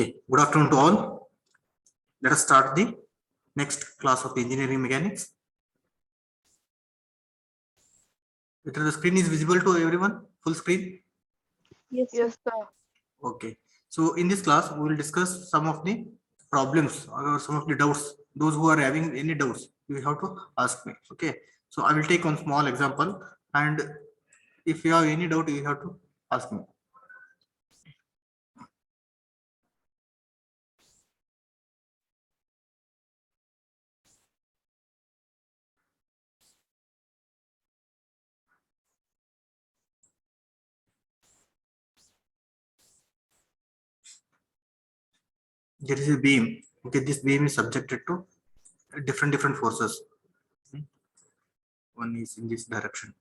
Okay, good afternoon to all. Let us start the next class of engineering mechanics. Whether the screen is visible to everyone, full screen? Yes, Yes, sir. Okay, so in this class, we will discuss some of the problems or some of the doubts. Those who are having any doubts, you have to ask me. Okay, so I will take one small example, and if you have any doubt, you have to ask me. There is a beam. Okay, this beam is subjected to different forces. One is in this direction.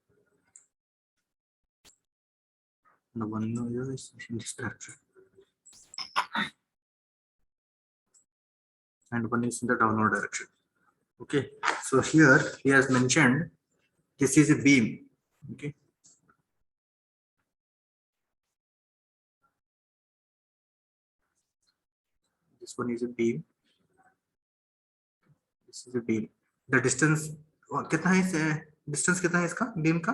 The one is in this direction. And one is in the downward direction. Okay, so here he has mentioned this is a beam. Okay, this one is a beam. This is a beam. The distance कितना है इस distance कितना है इसका beam का?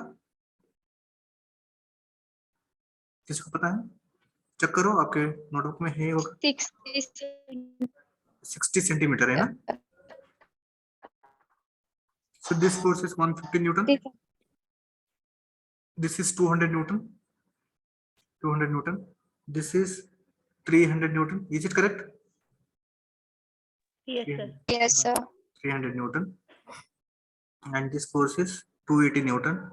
किसको पता है? चेक करो आपके नोटबुक में है होगा 60 सेंटीमीटर है ना? So this force is 150 Newton. This is 200 Newton. 200 Newton. This is 300 Newton. Is it correct? yes, sir. Yes, sir. 300 Newton. And this force is 280 Newton.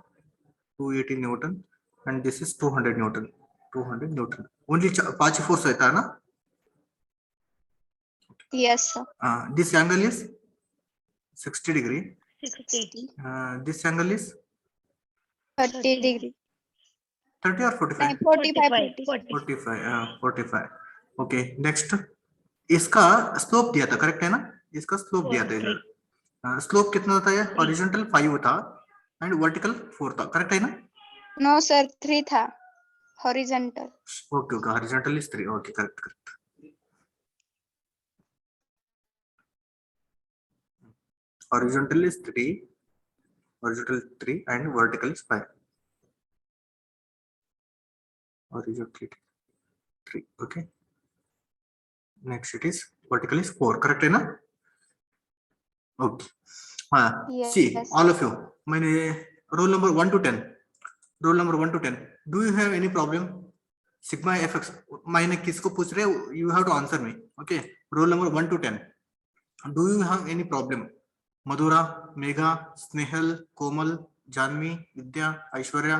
280 Newton. And this is 200 Newton. 200 Newton. Only 5 force रहता है ना? Yes, sir. This angle is 60 degree. 60. This angle is 30 degree. 30 or 45? 45. 45. 45. Okay. Next. इसका slope दिया था, correct है ना? इसका slope दिया था इधर. स्लोप कितना होता है? हॉरिजॉन्टल 5 था एंड वर्टिकल 4 था, करेक्ट है ना? No, sir. 3 था. Horizontal. Okay okay, horizontal is 3. Okay, correct correct. Horizontal is 3, horizontal 3 and vertical is 5. Horizontal 3. Okay. Next it is vertical is 4. Correct है ना? Okay. Yes, See, yes. all of you. मैंने roll number 1 to 10. Roll number 1 to 10. Do you have any problem? Sigma fx. मैंने किसको पूछ रहे? You have to answer me. Okay. Roll number 1 to 10. Do you have any problem? मधुरा, मेघा, स्नेहल, कोमल, जानवी, विद्या, ऐश्वर्या,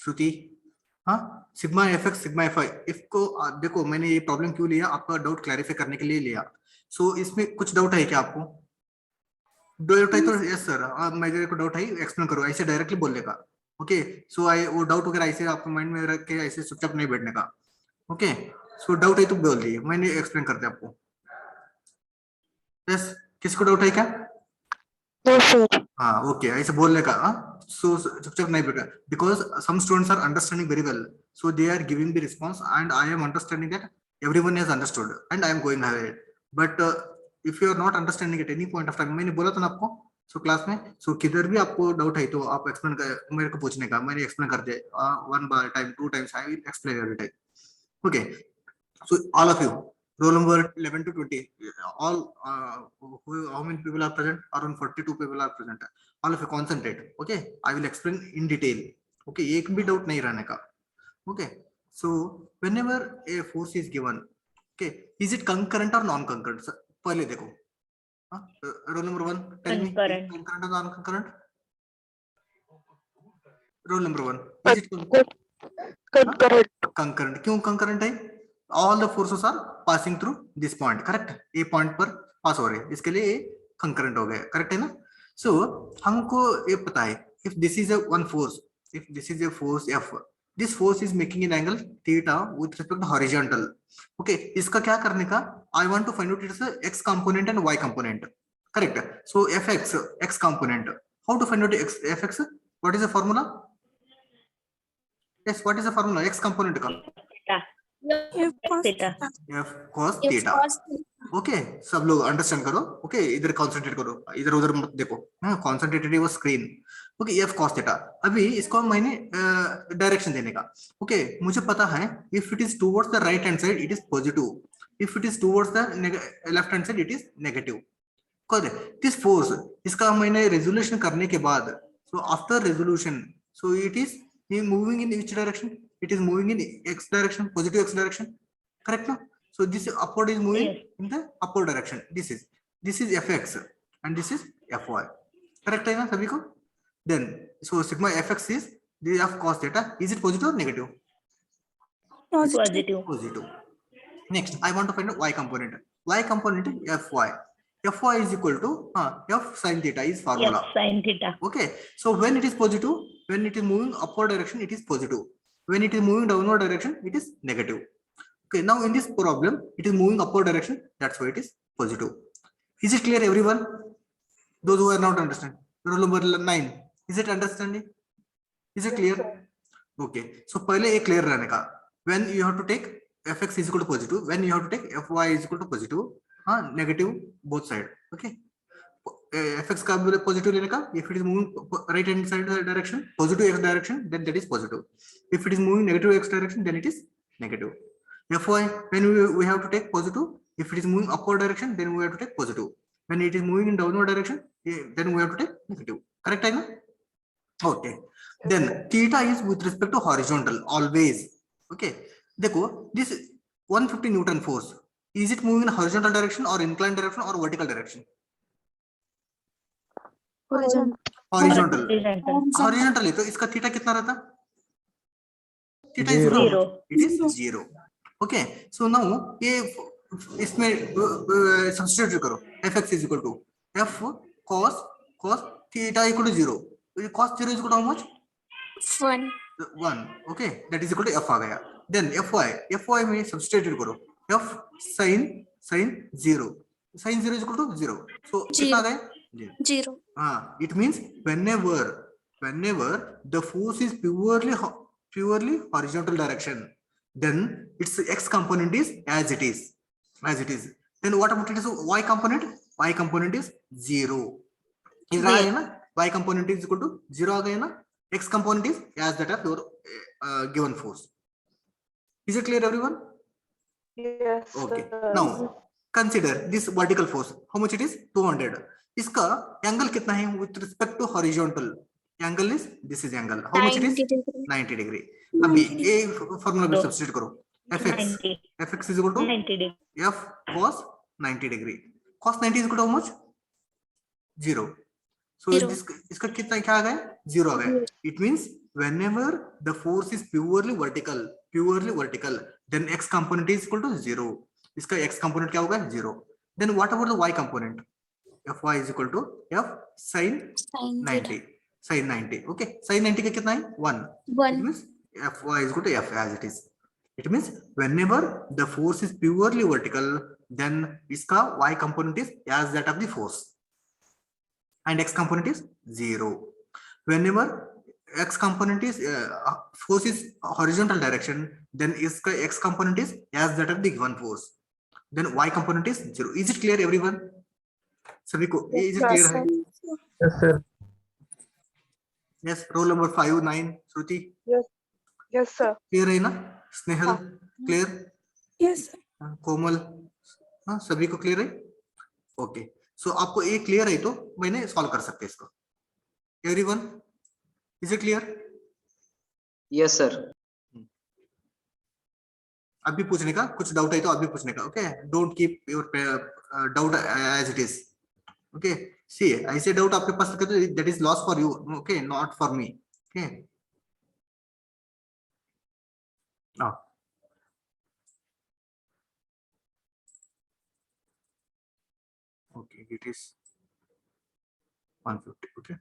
श्रुति. हाँ, sigma FX, sigma F I. इसको देखो, मैंने ये problem क्यों लिया? आपका डाउट क्लैरिफाई करने के लिए लिया. सो इसमें कुछ डाउट है क्या आपको? डाउट है तो यस सर, मेरे को डाउट है, एक्सप्लेन करो. ऐसे डायरेक्टली बोलने का. ओके, सो वो डाउट वगैरह ऐसे आपके माइंड में रख के ऐसे चुपचाप नहीं बैठने का. ओके, सो डाउट है तो बोल दिए, मैंने एक्सप्लेन कर दिया आपको. यस, किसको डाउट है क्या? हाँ, ओके, ऐसे बोलने का. सो चुपचाप नहीं बैठा, because some students are understanding very well, so they are giving the response and I am understanding that everyone has understood and I am going ahead. But if you are not understanding at any point of time, मैंने बोला था ना आपको, so class में, सो किधर भी आपको doubt है तो आप एक्सप्लेन कर, मेरे को पूछने का, मैंने एक्सप्लेन कर दिया. 1 बार time, 2 times I will explain every time. Okay, so all of you, roll number 11 to 20, all how many people are present? Around 42 people are present. All of you concentrate. Okay, I will explain in detail. Okay, एक भी doubt नहीं रहने का. Okay, so whenever a force is given, okay, is it concurrent or non-concurrent? पहले देखो. Roll number 1, tell me, is it concurrent or non-concurrent? Roll number 1, is it concurrent? Concurrent. क्यों concurrent है? All the forces are passing through this point, correct? A point पर पास हो रहे हैं, इसके लिए concurrent हो गया, correct है ना? So हमको ये पता है, if this is a one force, if this is a force F, this force is making an angle theta with respect to horizontal. Okay, इसका क्या करने का? I want to find out its x component and y component, correct? So fx, x component. How to find out fx? What is the formula? Yes, what is the formula? X component का. F cos theta. f cos F theta. cos okay सब लोग understand करो. Okay इधर concentrate करो, इधर उधर मत देखो. हाँ कंसंट्रेटेड वो screen. Okay F cos theta. अभी इसको मैंने डायरेक्शन देने का. ओके मुझे पता है if it is towards the right hand side it is positive, if it is towards the left hand side it is negative. This force इसका मैंने रेजोल्यूशन करने के बाद, so after resolution so it is moving in which direction, it is moving in x direction, positive x direction. Correct ना? So this upward is moving Yes. in the upward direction. This is fx and this is fy. Correct है ना सभी को? Then so sigma fx is the f cos theta. Is it positive or negative? positive. Positive. Next, I want to find a y component. Y component fy. Fy is equal to f sin theta is formula. F sin theta. Okay. So when it is positive, when it is moving upward direction, it is positive. When it is moving downward direction, it is negative. Okay, now in this problem, it is moving upward direction. That's why it is positive. Is it clear, everyone? Those who are not understand. Roll number 9. Is it understanding? Is it clear? Okay. So पहले एक clear रहने का. When you have to take fx is equal to positive, when you have to take fy is equal to positive, negative both side. Okay. fx का positive लेने का. If it is moving right hand side direction, positive x direction, then that is positive. If it is moving negative x direction, then it is negative. Fy, when we have to take positive, if it is moving upward direction, then we have to take positive. When it is moving in downward direction, then we have to take negative. Correct time? Okay. Then theta is with respect to horizontal always. Okay. देखो this 150 Newton force, is it moving in horizontal direction or inclined direction or vertical direction? Horizontal. Horizontal. Horizontal. है तो इसका theta कितना रहता? Theta is Zero. zero. It is zero. Okay. So now ये इसमें substitute करो. fx is equal to f cos theta equal to 0. Cos 0 is equal to how much? 1. 1. Okay. That is equal to f आ गया. Then fy में substitute करो. f sin 0. Sin 0 is equal to 0. So कितना आ गया? 0. It means whenever the force is purely horizontal direction, then its x component is as it is. Then what about its y component? Y component is 0. Is right ना? Y component is equal to 0 आ गया ना? X component is as that of your given force. Is it clear, everyone? Yes. Okay. Now consider this vertical force. How much it is? 200. इसका angle कितना है with respect to horizontal? Angle is this is angle. How much it is? 90 degree. अभी ये formula में substitute करो. fx is equal to 90 degree. f cos 90 degree. Cos 90 is equal to how much? 0. So इसका कितना क्या आ गया? 0 आ गया. It means whenever the force is purely vertical, then x component is equal to 0. इसका x component क्या होगा? 0. Then what about the y component? fy is equal to f sin 90. Sin 90. Okay. Sin 90 का कितना है? 1. 1. It means fy is equal to f as it is. It means whenever the force is purely vertical, then इसका y component is as that of the force, and x component is 0. Whenever x component is force is horizontal direction, then इसका x component is as that of the given force, then y component is 0. Is it clear, everyone? सभी को is it clear है? Yes, sir. Yes. Roll number 5, 9. Shruti. Yes, sir. Clear है ना? Snehal clear? Yes. कोमल सभी को clear है? Okay. So आपको ये क्लियर है तो मैंने सॉल्व कर सकते हैं इसको. Everyone, is it clear? Yes, sir. अभी पूछने का कुछ डाउट है तो अभी पूछने का. Okay. Don't keep your doubt as it is. Okay. See ऐसे डाउट आपके पास रखे तो that is loss for you. Okay. Not for me. Okay. Okay, it is 150. Okay.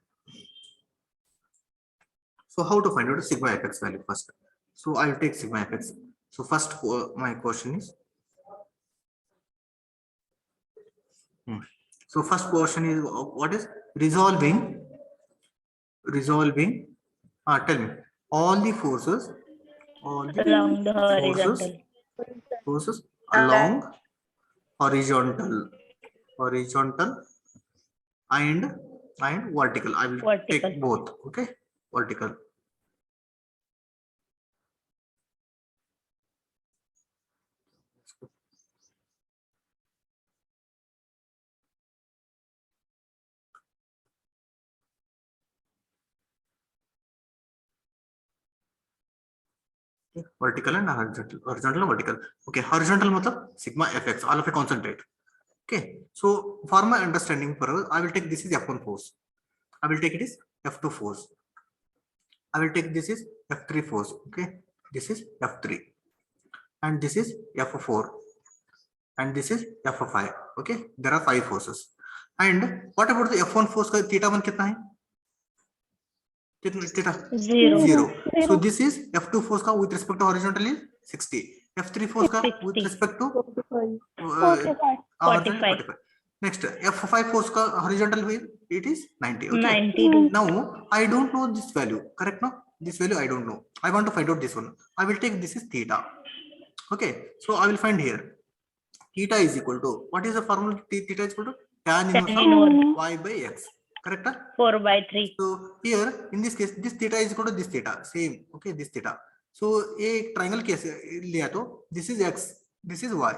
So how to find out sigma fx value first? So I'll take sigma fx. So first my question is, so first question is what is resolving. Tell me all the forces Along the horizontal. Forces along horizontal and vertical. I will Vertical. take both. Okay, vertical. Okay, vertical and horizontal and vertical. Okay, horizontal matlab sigma fx, all of a constant rate. Okay, so for my understanding purpose, I will take this is F1 force. I will take it is F2 force. I will take this is F3 force. Okay, this is F3, and this is F4, and this is F5. Okay, there are 5 forces. And what about the F1 force? का theta 1 कितना है? Theta 0. 0. So this is F2 force का with respect to horizontal is 60. F3 force का with 60. respect to 45. 45. Next F5 force का horizontal with it is 90. Okay. 90. Now I don't know this value. Correct? No, this value I don't know. I want to find out this one. I will take this is theta. Okay. So I will find here. Theta is equal to what is the formula? Theta is equal to tan inverse Tan inverse. of y by x. Correct? 4/3. So here in this case, this theta is equal to this theta. Same. Okay, this theta. So a triangle case लिया तो this is x, this is y.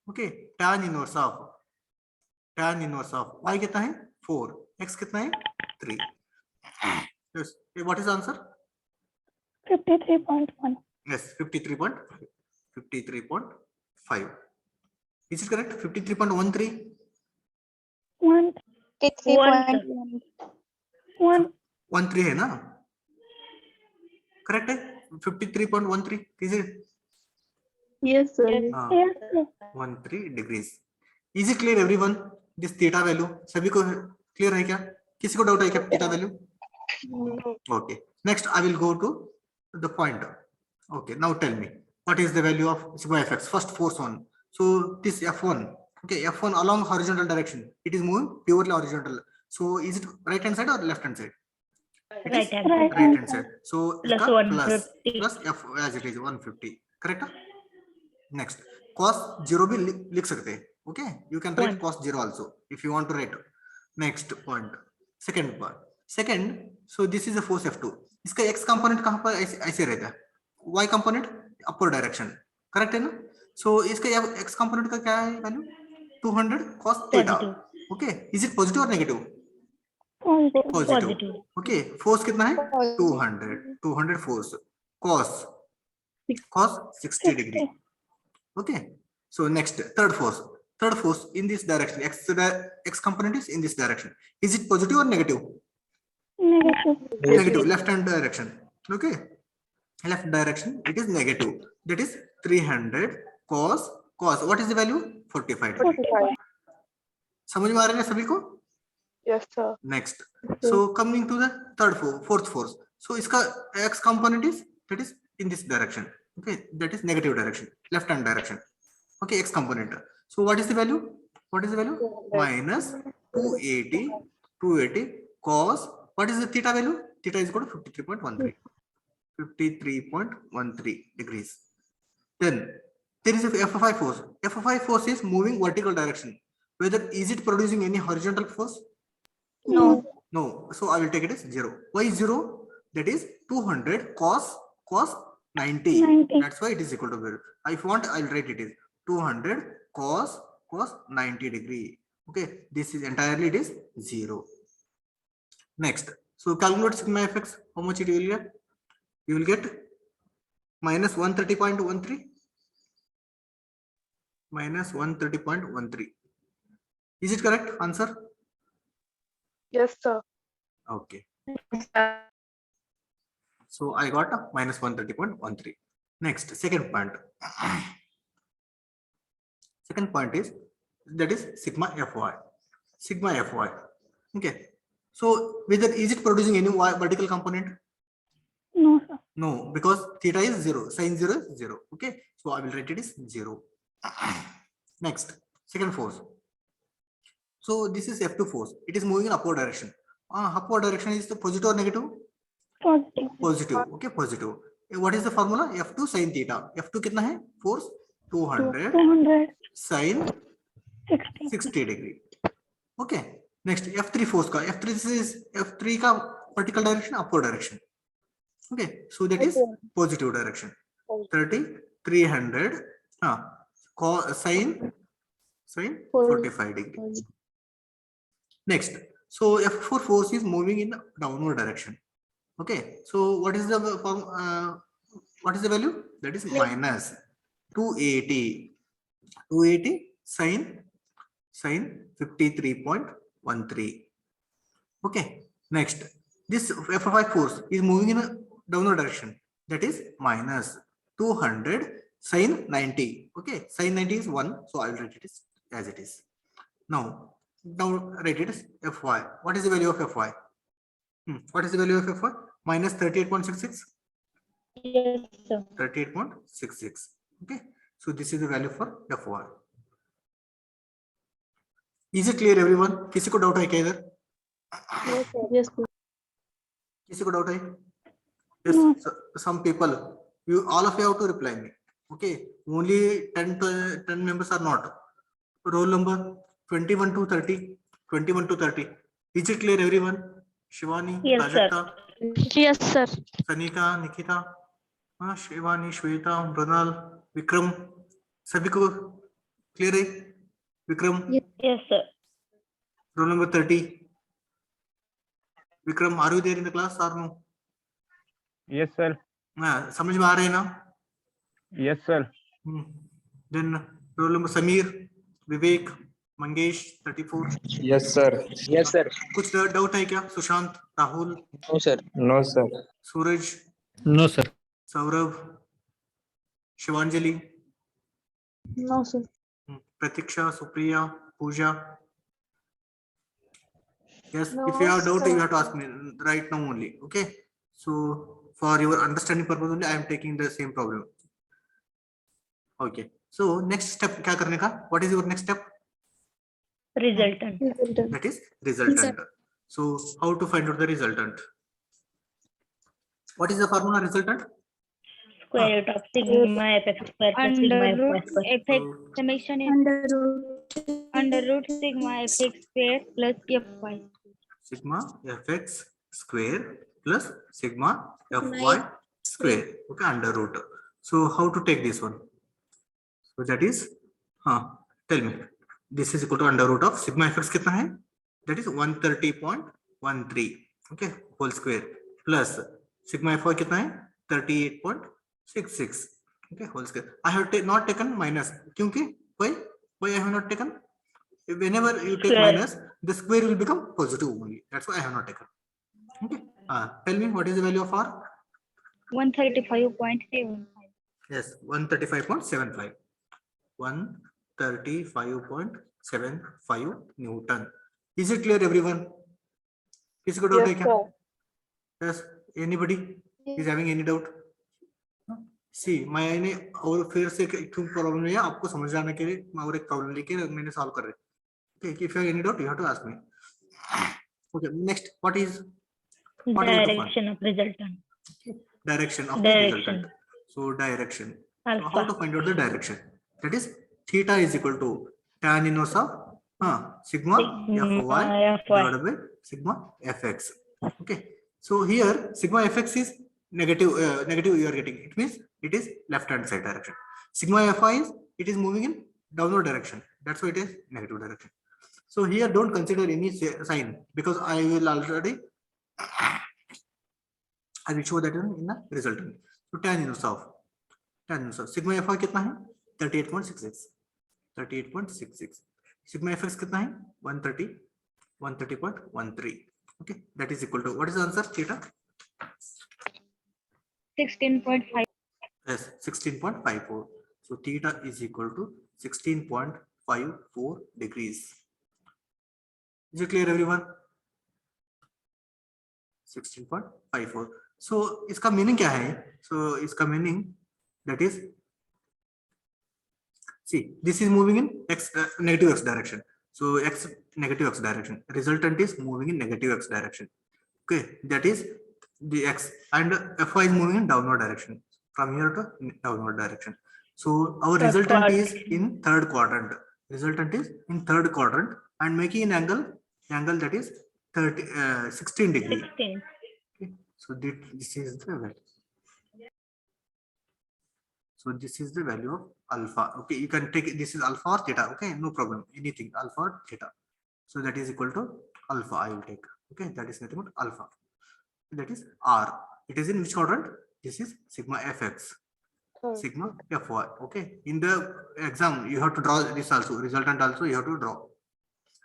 Okay, tan inverse of y कितना है 4, x कितना है 3. Yes. What is the answer? 53.1. Yes, 53.5. Is it correct? 53.13. 1. 53.1. 1. 13 है ना? Correct है? 53.13. Is it? Yes, sir. हाँ, Yes, sir. 13 degrees. Is it clear everyone? This theta value सभी को clear है क्या? किसी को doubt है क्या theta value? No. Okay. Next I will go to the point. Okay. Now tell me what is the value of sigma fx? First force one. So this F1. Okay, F1 along horizontal direction. It is moving purely horizontal. So is it right hand side or left hand side? It is Right hand. Right. right hand side. So Plus इसका 150. plus F as it is 150. Correct? Next cos 0 भी लिख सकते हैं. Okay, you can write 1. cos 0 also if you want to write. Next point. Second point. Second, so this is a force F2. इसका x component कहाँ पर ऐसे रहता है? Y component upward direction. Correct है ना? So इसका x component का क्या है value? 200 cos theta. Positive. Okay, is it positive or negative? Positive. Positive. Okay, force कितना है? 200 force. Cos 60 degree. Okay, so next third force in this direction. X component is in this direction. Is it positive or negative? Negative. Negative, left hand direction. Okay, left direction it is negative. That is 300 cos. What is the value? 45 degree. 45. समझ में आ रहा है सभी को? Yes, sir. Next, so coming to the fourth force. So इसका x component is that is in this direction. Okay, that is negative direction, left hand direction. Okay, x component. So what is the value? What is the value? Minus 280 cos. What is the theta value? Theta is equal to 53.13. 53.13 degrees. Then there is a F5 force. F5 force is moving vertical direction. Whether is it producing any horizontal force? No. No. So I will take it as 0. Why 0? That is 200 cos 90. 90. That's why it is equal to 0. If you want, I will write it is 200 cos 90 degree. Okay. This is entirely it is 0. Next. So calculate sigma fx. How much it will get? You will get minus 130.13. Minus 130.13. Is it correct answer? Yes, sir. Okay. So I got a minus 130.13. Next, second point. Second point is that is sigma fy. Sigma fy. Okay. So whether is it producing any vertical component? No, sir. No, because theta is 0. Sin 0 is 0. Okay. So I will write it is 0. Next, second force. So this is F2 force. It is moving in upward direction. Upward direction is the positive or negative? Positive. Positive. Okay, positive. What is the formula? F2 sin theta. F2 कितना है? Force 200 200, sin 60. 60 degree. Okay. Next F3 force का F3 का vertical direction, upward direction. Okay, so that is positive direction. 300 sin 45 degree. Next, so F4 force is moving in downward direction. Okay, so what is the value? That is minus 280 sin 53.13. Okay, next, this F5 force is moving in a downward direction, that is minus 200 sin 90. Okay, sin 90 is 1, so I will write it as it is. Now write it as Fy. What is the value of Fy? What is the value of Fy? Minus 38.66. Yes, sir. 38.66. Okay, so this is the value for Fy. Is it clear everyone? किसी को doubt है क्या इधर? Yes, sir. किसी को doubt है? Yes, some people, all of you have to reply me. Okay, only 10 members are not. Roll number 21 to 30. 21 to 30. Is it clear everyone? Shivani, Yes, sir. Prajakta, Yes, sir. Sanika, Nikita, Shivani, Shweta, Brunal, Vikram, सभी को clear है? Vikram, Yes, sir. roll number 30. Vikram, are you there in the class or no? Yes, sir. समझ में आ रहे हैं ना? Yes, sir. Then roll number Samir, Vivek, Mangesh, 34. Yes, sir. Yes, sir. कुछ doubt है क्या? Sushant, Rahul, No, sir. No, sir. Suraj, No, sir. Saurabh, Shivanjali, No, sir. Pratiksha, Supriya, Puja. Yes, No, if you have doubt, sir. you have to ask me right now only. Okay, so for your understanding purpose only, I am taking the same problem. Okay, so next step क्या करने का? What is your next step? Resultant. That is resultant. So how to find out the resultant? What is the formula resultant? Square root of sigma fx square plus sigma Under fy root square. fx So, summation is under root sigma fx square plus fy. sigma fx square plus sigma fy square. Okay, under root. So how to take this one? So that is, tell me. This is equal to under root of sigma fx कितना है? That is 130.13. Okay, whole square plus sigma fy कितना है? 38.66. Okay, whole square. I have not taken minus. क्योंकि why I have not taken? Whenever you take Square. minus, the square will become positive only. That's why I have not taken. Okay. Tell me what is the value of R? 135.75. Yes, 135.75. 135.75 Newton. Is it clear, everyone? किसी को doubt है Yes, क्या? sir. Yes. Anybody is having any doubt? See, मैंने और फिर से क्यों problem है आपको समझ आने के लिए मैं और एक प्रॉब्लम लेके मैंने सॉल्व कर रहे. Okay, if you have any doubt, you have to ask me. Okay, next, what is you want to find? Direction of resultant. Direction of the Direction. resultant. So direction. So Alpha. how to find out the direction? That is theta is equal to tan inverse of sigma fy divided by sigma fx. Okay. So here sigma fx is negative. Negative you are getting. It means it is left hand side direction. Sigma fy is it is moving in downward direction. That's why it is negative direction. So here don't consider any sign because I will already I will show that in the resultant. So tan inverse of sigma fy कितना है? 38.66. 38.66. Sigma fx कितना है? 130.13. Okay, that is equal to what is the answer? Theta. 16.5. Yes, 16.54. So theta is equal to 16.54 degrees. Is it clear, everyone? 16.54. So इसका meaning क्या है? So इसका meaning that is, see, this is moving in negative x direction. So negative x direction. Resultant is moving in negative x direction. Okay, that is the x, and fy is moving in downward direction from here to downward direction. So our Third resultant is quadrant. in third quadrant. Resultant is in third quadrant and making an angle that is 16 degree. 16. Okay. So this is the value. So this is the value of alpha. Okay, you can take this is alpha or theta. Okay, no problem. Anything alpha or theta. So that is equal to alpha. I will take. Okay, that is nothing but alpha. That is R. It is in which quadrant? This is sigma fx, sigma fy. Okay, in the exam you have to draw this also. Resultant also you have to draw.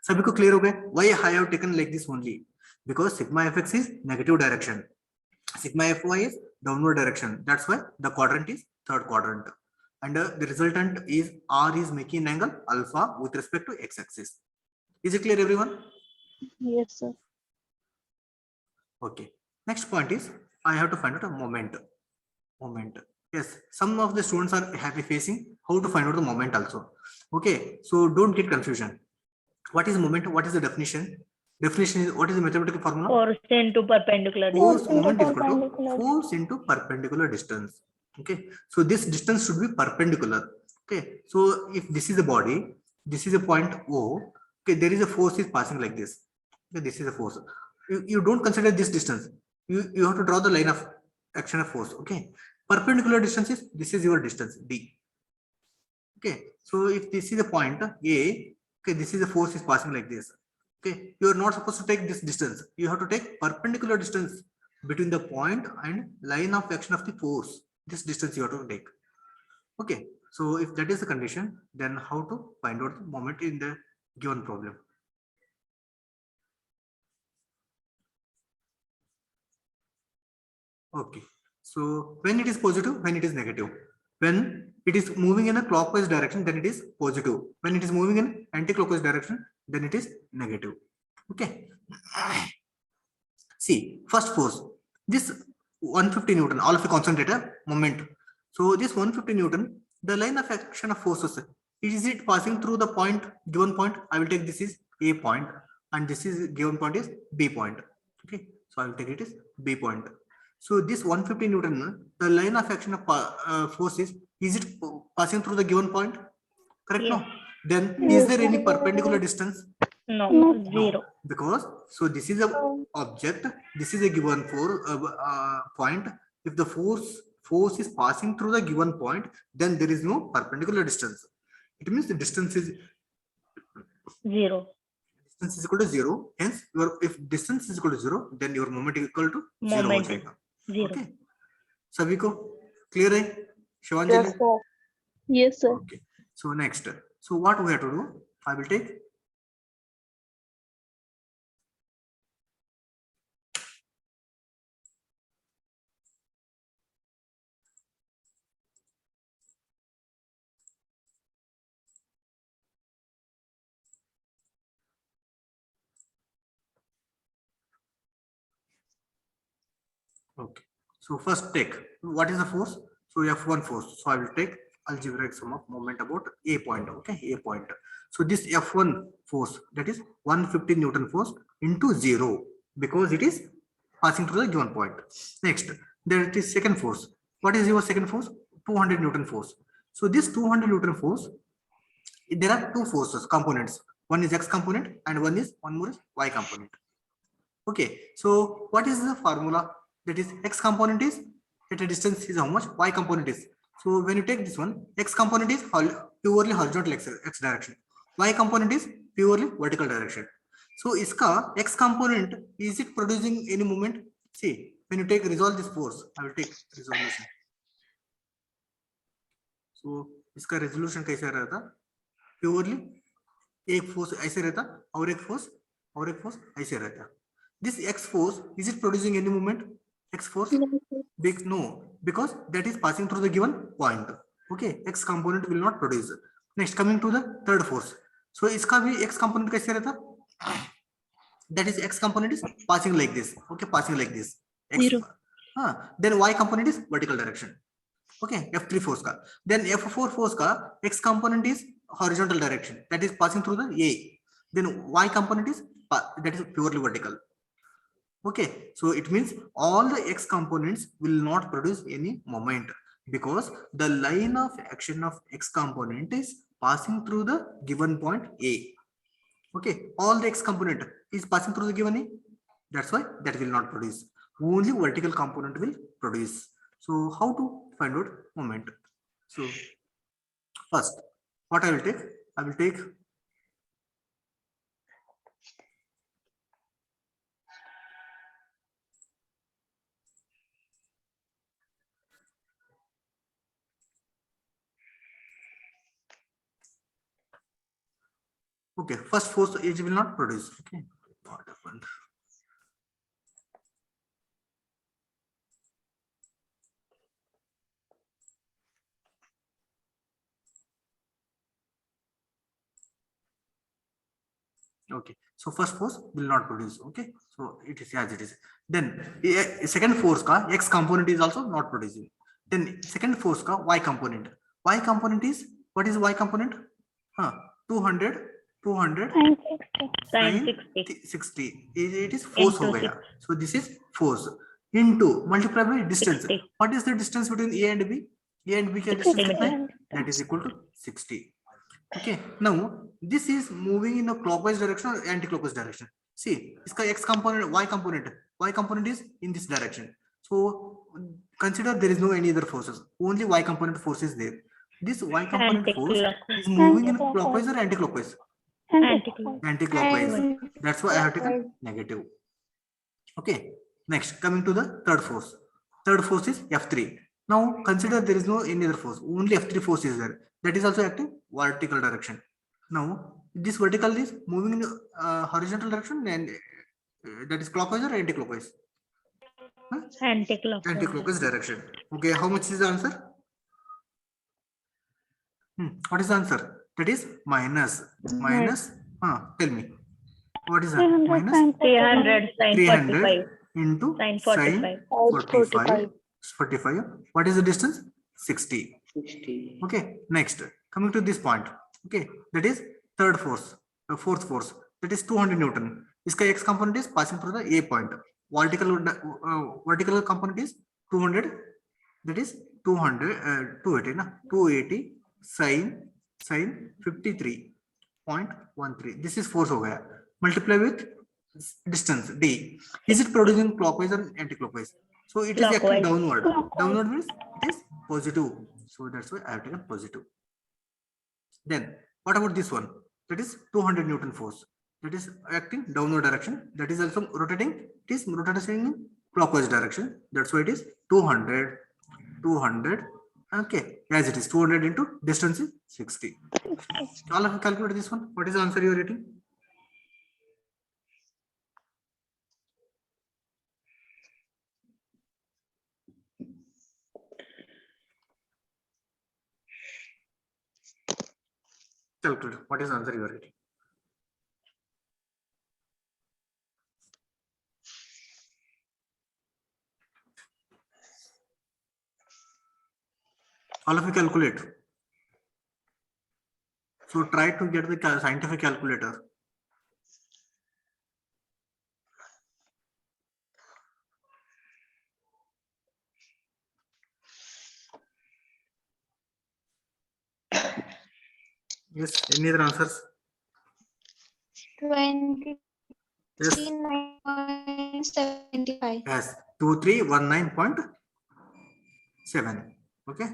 सभी को clear हो गए? Why I have taken like this only? Because sigma fx is negative direction. Sigma fy is downward direction. That's why the quadrant is third quadrant. And the resultant is R is making an angle alpha with respect to x-axis. Is it clear, everyone? Yes, sir. Okay. Next point is I have to find out a moment. Moment. Yes, some of the students are facing how to find out the moment also. Okay, so don't get confusion. What is moment? What is the definition? Definition is what is the mathematical formula? Force into perpendicular Force distance. moment is equal to Perpendicular. force into perpendicular distance. Okay, so this distance should be perpendicular. Okay, so if this is a body, this is a point O. Okay, there is a force is passing like this. Okay, this is a force. You don't consider this distance. You have to draw the line of action of force. Okay, perpendicular distance is this is your distance D. Okay, so if this is a point A, okay, this is a force is passing like this. Okay, you are not supposed to take this distance. You have to take perpendicular distance between the point and line of action of the force. This distance you have to take. Okay, so if that is the condition, then how to find out the moment in the given problem? Okay, so when it is positive, when it is negative, when it is moving in a clockwise direction, then it is positive. When it is moving in anti-clockwise direction, then it is negative. Okay. See, first force, this 150 Newton, all of you concentrate moment. So this 150 Newton, the line of action of forces, is it passing through the point, given point? I will take this is A point and this is given point is B point. Okay, so I will take it as B point. So this 150 Newton, the line of action of force is it passing through the given point? Correct? Yes. No. Then is there any perpendicular distance? No, No. zero. Because so this is a object, this is a given point. If the force is passing through the given point, then there is no perpendicular distance. It means the distance is Zero. equal to 0. Hence, if distance is equal to 0, then your moment is equal to 0 हो Moment. जाएगा. Zero. Okay. सभी को clear है? Shivanjali? Yes, sir. Yes, sir. Okay. So next, so what we have to do? I will take. Okay. So first take what is the force? So F1 force. So I will take algebraic sum of moment about A point. Okay, A point. So this F1 force, that is 150 Newton force into 0 because it is passing through the given point. Next, there it is second force. What is your second force? 200 Newton force. So this 200 Newton force, there are two forces components. One is X component and one more is Y component. Okay, so what is the formula? That is X component is at a distance is how much, Y component is. So when you take this one, X component is purely horizontal X direction. Y component is purely vertical direction. So iska X component, is it producing any movement? See, when you take resolve this force, I will take resolution. So इसका resolution कैसा रहता? Purely एक force ऐसे रहता और एक force ऐसे रहता. This X force, is it producing any movement? X force? No, because that is passing through the given point. Okay, X component will not produce. Next, coming to the third force. So iska bhi X component kaise rehta? That is X component is passing like this. Okay, passing like this. X. Then Y component is vertical direction. Okay, F3 force ka. Then F4 force ka X component is horizontal direction. That is passing through the A. Then Y component is that is purely vertical. Okay, so it means all the X components will not produce any moment. Because the line of action of X component is passing through the given point A. Okay, all the X component is passing through the given A. That's why that will not produce. Only vertical component will produce. So how to find out moment? So first, what I will take? I will take okay, first force edge will not produce. Okay, what happened? Okay, so first force will not produce. Okay, so it is as it is. Then second force ka X component is also not producing. Then second force ka Y component. Y component is what is Y component? 200 Sine 60. Sine sine 60. 60. It is force Into ho gaya. So this is force into multiply by distance. 60. What is the distance between A and B? A and B का distance 60 कितना है? meters. That is equal to 60. Okay, now this is moving in a clockwise direction or anti-clockwise direction. See, iska X component, Y component is in this direction. So consider there is no any other forces, only Y component force is there. This Y component force is moving in clockwise or anti-clockwise? Anti-clockwise. Anti-clockwise. That's why I have taken negative. Okay, next coming to the third force. Third force is F3. Now consider there is no any other force, only F3 force is there. That is also acting vertical direction. Now this vertical is moving in horizontal direction, and that is clockwise or anti-clockwise? Anti-clockwise. Anti-clockwise direction. Okay, how much is the answer? What is the answer? That is minus. Tell me. What is that? 300 Minus sine 300 sine 300 45. into Sine sine 45. 45. What is the distance? 60. 60. Okay, next coming to this point. Okay, that is third force, the fourth force, that is 200 Newton. Iska X component is passing through the A point. Vertical component is 200, that is 280 sine 53.13. This is force ho gaya. Multiply with distance D. Is it producing clockwise or anti-clockwise? So it is acting Clockwise. downward. Downward means it is positive. So that's why I have taken positive. Then what about this one? That is 200 Newton force. That is acting downward direction. That is also rotating. It is rotating in clockwise direction. That's why it is 200. Okay, as it is 200 into distance is 60. All of you calculate this one. What is the answer you are getting? Calculate. What is the answer you are getting? All of you calculate. So try to get the scientific calculator. Yes, any other answers? 29.75. Yes, 2319.7. Okay,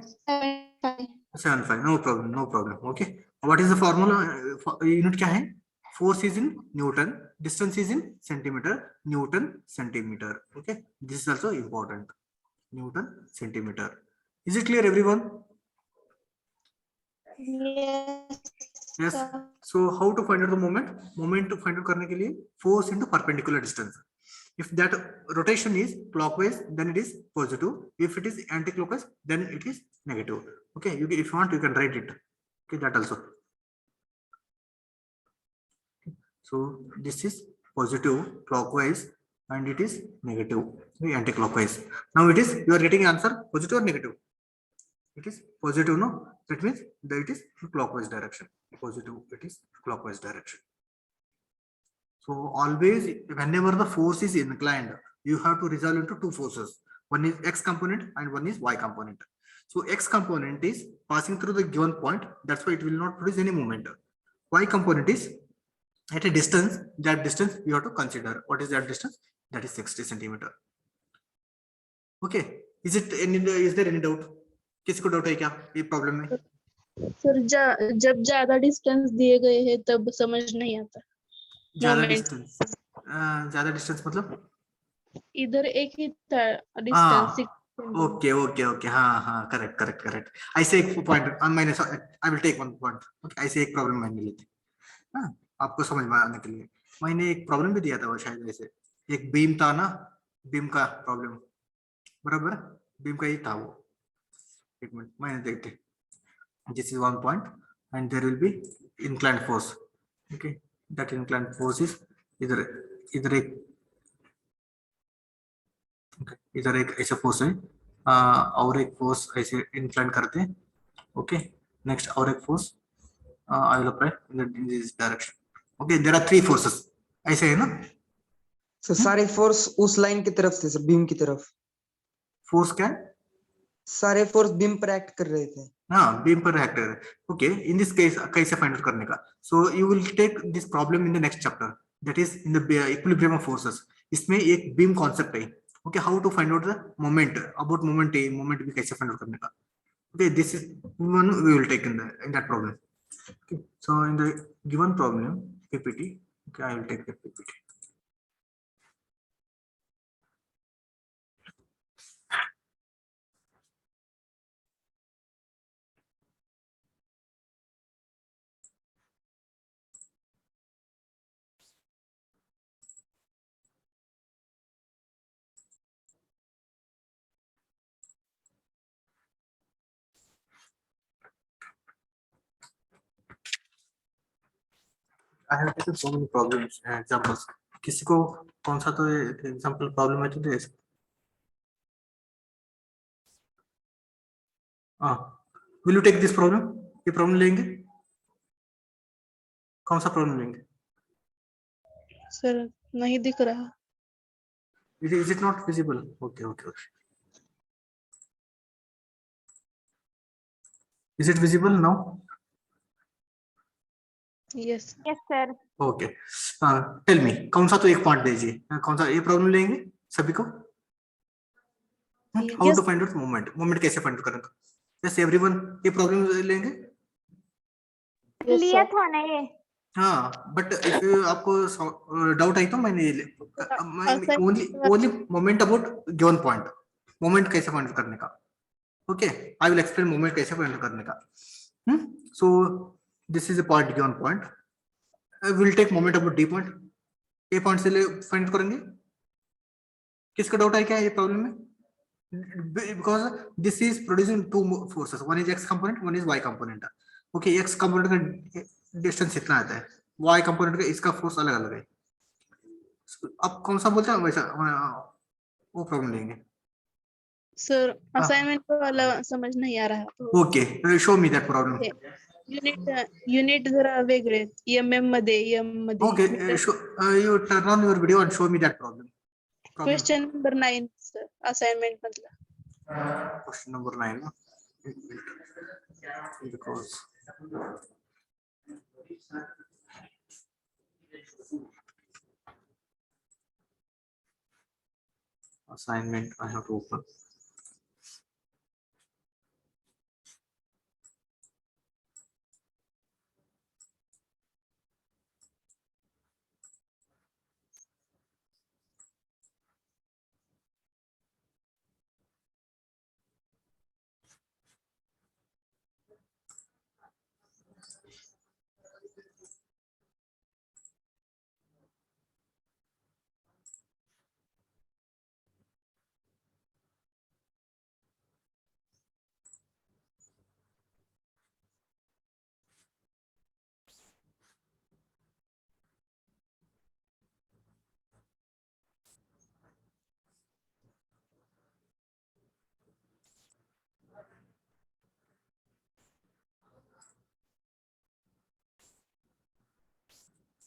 75. No problem. Okay, what is the formula? Unit क्या है? Force is in Newton, distance is in centimeter, Newton centimeter. Okay, this is also important. Newton centimeter. Is it clear, everyone? Yes. So how to find out the moment? Moment to find out करने के लिए force into perpendicular distance. If that rotation is clockwise, then it is positive. If it is anti-clockwise, then it is negative. Okay, if you want, you can write it. Okay, that also. So this is positive clockwise and it is negative anti-clockwise. Now it is, you are getting answer positive or negative? It is positive, no? That means that it is clockwise direction. Positive, it is clockwise direction. So always, whenever the force is inclined, you have to resolve into two forces. One is X component and one is Y component. So x component is passing through the given point. That's why it will not produce any moment. Y component is at a distance. That distance you have to consider. What is that distance? That is 60 centimeter. Okay. Is there any doubt? किसी को doubt है क्या ये problem में? Sir जब ज्यादा distance दिए गए हैं तब समझ नहीं आता. ज्यादा Moment. डिस्टेंस ज्यादा डिस्टेंस मतलब इधर एक ही था डिस्टेंस. ओके ओके ओके हाँ हाँ करेक्ट करेक्ट करेक्ट ऐसे एक पॉइंट मैंने I will take one point okay ऐसे एक प्रॉब्लम मैंने ली थी हाँ आपको समझ में आने के लिए मैंने एक प्रॉब्लम भी दिया था वो शायद ऐसे एक बीम था ना बीम का प्रॉब्लम बराबर बीम का ही था वो एक मिनट मैंने देखते this is one point and there will be inclined force okay that inclined force is इधर इधर एक इधर एक ऐसा फोर्स है और एक फोर्स ऐसे इंक्लाइन करते हैं ओके नेक्स्ट और एक force I will apply in this direction okay there are 3 forces ऐसे है ना सर सारे फोर्स उस लाइन की तरफ से सर बीम की तरफ फोर्स क्या सारे फोर्स बीम पर एक्ट कर रहे थे हाँ बीम पर एक्ट कर रहे ओके इन दिस केस कैसे फाइंड आउट करने का so you will take this problem in the next chapter that is in the equilibrium of forces इसमें एक बीम कॉन्सेप्ट है okay how to find out the moment about moment moment भी कैसे find out करने का okay this is one we will take in that problem okay so in the given problem ppt okay I will take the ppt I have taken so many problems and examples. किसी को कौन सा तो example problem है तो दे हाँ will you take this problem ये problem लेंगे कौन सा प्रॉब्लम लेंगे सर नहीं दिख रहा. is it not visible okay okay okay is it visible now yes. Yes, sir. Okay tell me कौन सा तो एक पॉइंट दीजिए कौन सा ये प्रॉब्लम लेंगे सभी को how to find out moment moment कैसे फाइंड आउट करेंगे यस एवरीवन ये प्रॉब्लम लेंगे लिया था ना ये. हाँ बट इफ आपको डाउट आई तो मैंने only moment about given point moment कैसे फाइंड आउट करने का okay I will explain moment कैसे फाइंड आउट करने का so this is a point given point will take moment about D point A point से फाइंड आउट करेंगे किसका doubt है क्या ये प्रॉब्लम में because this is producing two forces one is x component one is y component okay x component का distance इतना आता है y component का इसका फोर्स अलग अलग है अब कौन सा बोलते हैं वैसा वो प्रॉब्लम लेंगे सर असाइनमेंट वाला समझ नहीं आ रहा. Okay show me that problem unit जरा वेगळे एमएम मध्ये एम मध्ये. Okay U turn on your video and show me that problem question number 9 sir assignment मधला. question number 9 because assignment I have to open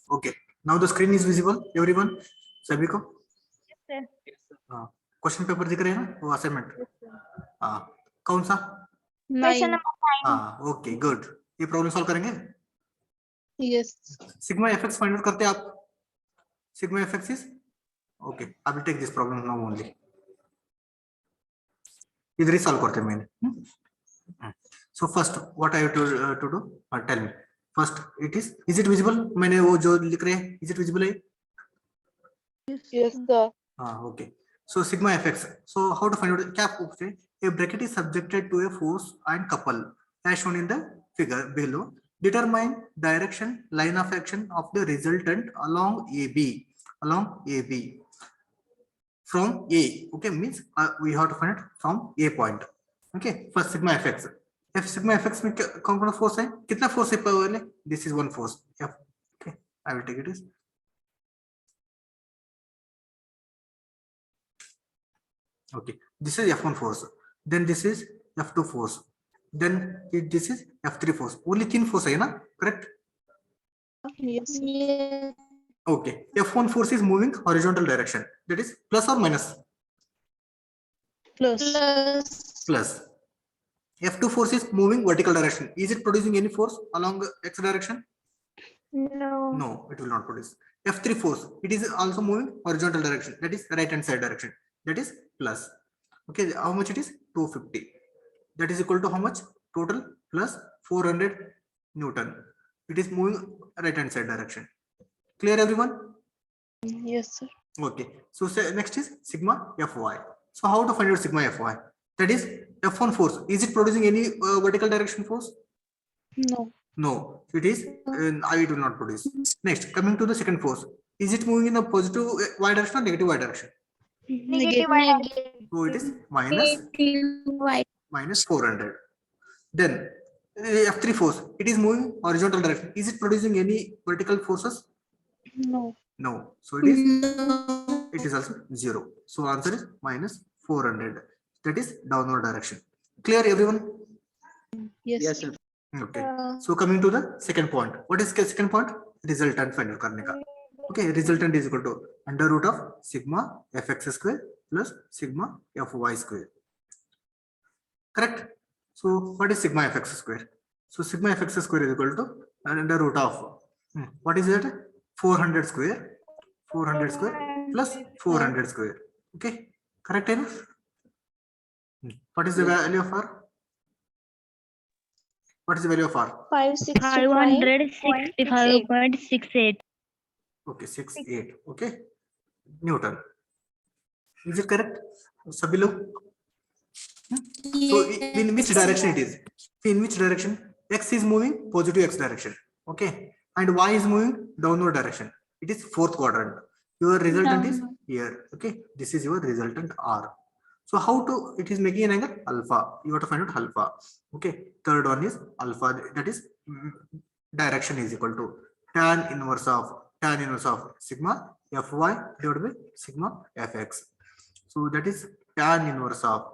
okay now the screen is visible everyone सभी को Yes, sir. हाँ question paper दिख रहे हैं ना वो assignment हाँ कौन सा Question 9. number 9. हाँ ओके गुड, ये प्रॉब्लम सॉल्व करेंगे। Yes. Sigma FX find out करते हैं आप। Sigma FX is okay, I will take this problem now only. इधर ही सॉल्व करते हैं मैंने। So first what I have to do, tell me first it is it visible, मैंने वो जो लिख रहे हैं इज इट विजिबल है? Yes, sir. हाँ okay, so sigma FX, so how to find out, क्या पूछते हैं? A bracket is subjected to a force and couple as shown in the figure below. Determine direction, line of action of the resultant along AB, along AB from A. Okay, means we have to find it from A point. Okay, first sigma fx. If sigma fx में कौन कौन force है, कितना force है पहले? This is one force. F. Okay, I will take it as. Okay, this is F1 force, then this is F2 force, then this is F3 force. Only 3 force है ना, correct? Yes. Okay, F1 force is moving horizontal direction, that is plus or minus? Plus. Plus. F2 force is moving vertical direction. Is it producing any force along x direction? No. No, it will not produce. F3 force, it is also moving horizontal direction, that is right hand side direction, that is plus. Okay, how much it is? 250. That is equal to how much? Total plus 400 Newton. It is moving right hand side direction. Clear everyone? Yes, sir. Okay, so next is sigma Fy. So how to find out sigma Fy? That is F1 force, is it producing any vertical direction force? No. No, it is it will not produce. Next, coming to the second force, is it moving in a positive y direction or negative y direction? Negative. So it is minus 400. Then F3 force, it is moving horizontal direction. Is it producing any vertical forces? No. No. So it is also 0. So answer is minus 400. That is downward direction. Clear everyone? Yes. sir. Okay. So coming to the second point. What is the second point? Resultant find out करने का. Okay. Resultant is equal to under root of sigma fx square plus sigma fy square. Correct? So what is sigma fx square? So sigma fx square is equal to under root of what is it? 400 square. 400 square plus 400 square. Okay. Correct enough? What is the value of r? What is the value of r? 565.68. Okay, 68. Okay, Newton. Is it correct? Sabhi log? So in which direction it is? In which direction? X is moving positive x direction. Okay, and y is moving downward direction. It is fourth quadrant. Your resultant is here. Okay, this is your resultant r. So how to, it is making an angle alpha. You have to find out alpha. Okay, third one is alpha, that is direction is equal to tan inverse of sigma fy divided by sigma fx. So that is tan inverse of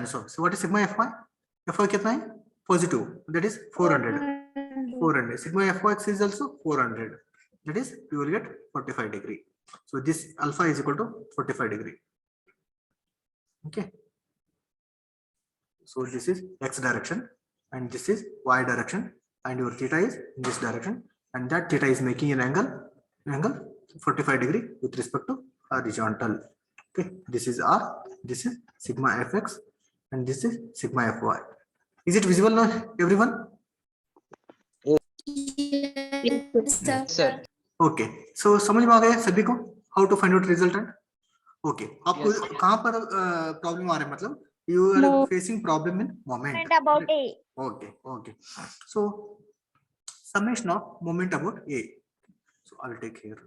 so what is sigma fy? Fy कितना है? Positive, that is 400. 400. Sigma fx is also 400. That is you will get 45 degree. So this alpha is equal to 45 degree. Okay. So this is x direction and this is y direction and your theta is in this direction and that theta is making an angle 45 degree with respect to horizontal. Okay, this is r, this is sigma fx and this is sigma fy. Is it visible now everyone? Yes, sir. Okay, so समझ में आ गया सभी को how to find out resultant? Okay, आपको Yes. कहाँ पर problem आ रहा है, मतलब you are facing problem in moment. About A. Okay, okay. So summation of moment about A. So I will take here.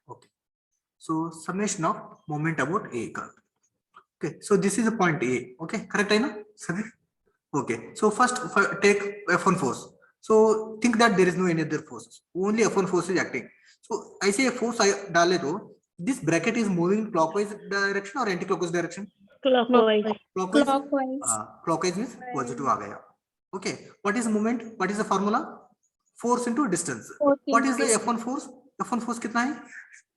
Okay. So summation of moment about A. Okay. So this is a point A. Okay. Correct, I know. Okay. So first take F1 force. So think that there is no any other forces. Only F1 force is acting. So I say a force I डाले तो this bracket is moving clockwise direction or anti-clockwise direction? Clockwise. Clockwise. Clockwise means positive आ गया. Okay. What is moment? What is the formula? Force into distance. What is the F1 force? F1 force कितना है?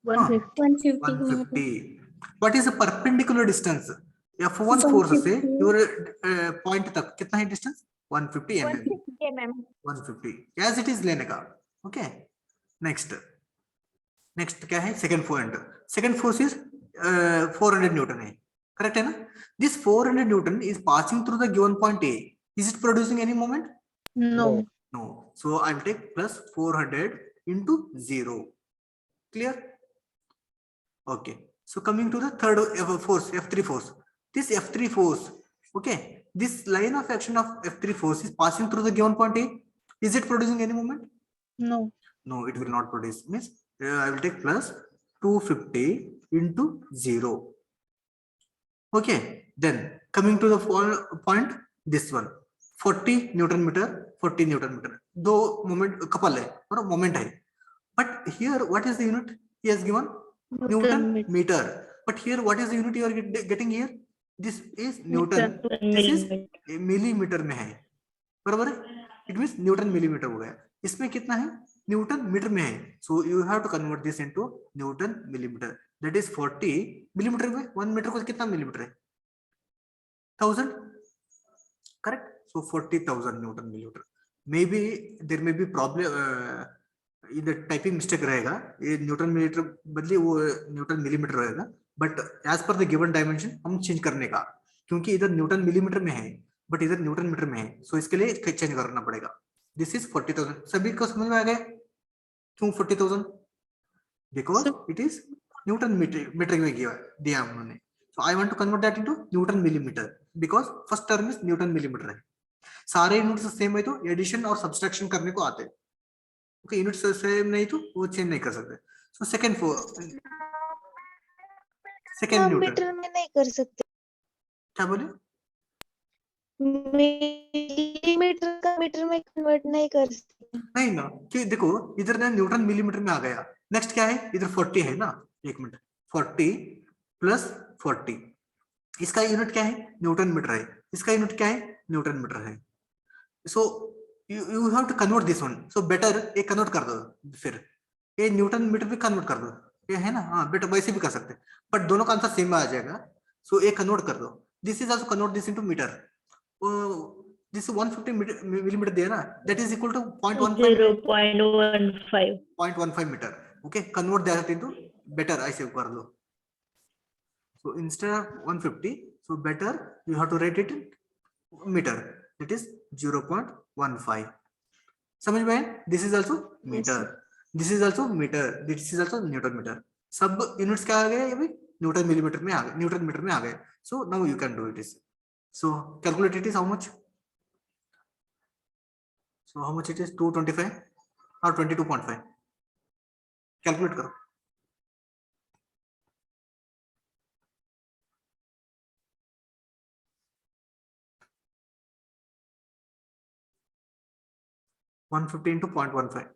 150. 150. What is the perpendicular distance? F1 force से your point तक कितना है distance? 150 mm. 150 as it is लेने का. Okay. Next क्या है? Second point. Second force is 400 Newton है. Correct है ना? This 400 Newton is passing through the given point A. Is it producing any moment? No. No. So I will take plus 400 into 0. Clear? Okay. So coming to the third force, F3 force. This F3 force, okay, this line of action of F3 force is passing through the given point A. Is it producing any moment? No. No, it will not produce. Means I will take plus 250 into 0. Okay. Then coming to the point, this one, 40 Newton meter, 40 Newton meter. Though moment couple hai or moment hai. But here, what is the unit he has given? Newton meter. But here, what is the unit you are getting here? This is Newton. This is millimeter में है, बराबर है? It means Newton millimeter हो गया. इसमें कितना है? Newton meter में है. So you have to convert this into Newton millimeter. That is 40 millimeter में 1 meter को कितना millimeter है? 1000. Correct? So 40,000 Newton millimeter. Maybe there may be problem. इधर टाइपिंग मिस्टेक रहेगा, ये न्यूटन मिलीमीटर बदले वो न्यूटन मिलीमीटर रहेगा, but as per the given dimension हम चेंज करने का, क्योंकि इधर न्यूटन मिलीमीटर में है बट इधर न्यूटन मीटर में है, सो इसके लिए चेंज करना पड़ेगा. This is 40,000. सभी को समझ में आ गया क्यों 40,000? Because it is newton metre में दिया उन्होंने. So I want to convert that into newton millimetre because first term is newton millimetre है. सारे यूनिट्स सेम है तो एडिशन और सब्सट्रैक्शन करने को आते हैं. ओके, यूनिट सेम नहीं तो वो चेंज नहीं कर सकते. सो सेकंड न्यूटन में नहीं कर सकते. क्या बोले? मिलीमीटर का मीटर में कन्वर्ट नहीं कर सकते. नहीं ना, कि देखो इधर ना न्यूटन मिलीमीटर में आ गया. नेक्स्ट क्या है? इधर 40 है ना. एक मिनट, 40 प्लस 40, इसका यूनिट क्या है? न्यूटन मीटर है. इसका यूनिट क्या है? न्यूटन मीटर है. सो you have to convert this one. So better एक कन्वर्ट कर दो, फिर ये न्यूटन मीटर भी कन्वर्ट कर दो, ये है ना. हाँ, बेटर वैसे भी कर सकते हैं, बट दोनों का आंसर सेम आ जाएगा. सो एक कन्वर्ट कर दो. This is also convert this into metre. This 150 millimetre दिया ना, that is equal to 0.15 metre. Okay, convert that into better ऐसे कर दो. So instead of 150, so better you have to write it in metre. It is 0.15. समझ में? This is also meter. This is also meter. This is also Newton meter. सब units क्या आ गए? ये भी न्यूटन मिलीमीटर में आ गए, न्यूटन मीटर में आ गए. So now you can do it. So calculate it is how much? So how much it is? 225 or 22.5? Calculate करो. (150 into 0.15